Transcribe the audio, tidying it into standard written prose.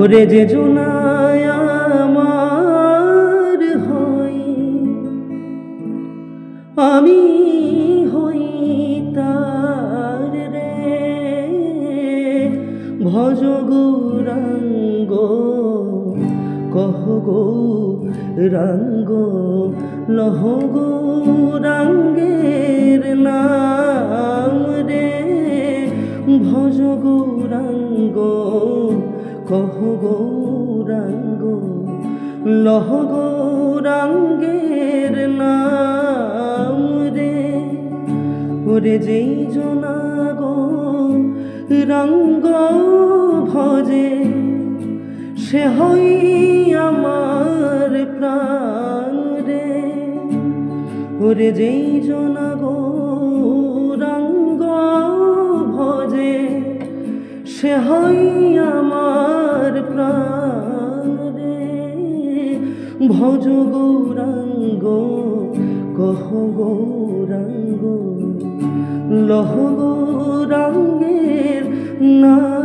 ওরে যে জোনায় আমার হই, আমি হই তার রে। ভজ গৌরাঙ্গ কহ গৌরাঙ্গ, লহ গৌরাঙ্গের নাম রে। ভজ গৌরাঙ্গ কহ গৌরাঙ্গ, লহ গৌরাঙ্গের নাম রে। ওরে যেই জনা গৌরাঙ্গ ভজে, সে হই আমার প্রাণ রে। ওরে যেই জনা গৌরাঙ্গ ভজে, সে হই আমার প্রাণ রে। ভজ গৌরাঙ্গ কহ গৌরাঙ্গ, লহ গৌরাঙ্গের নাম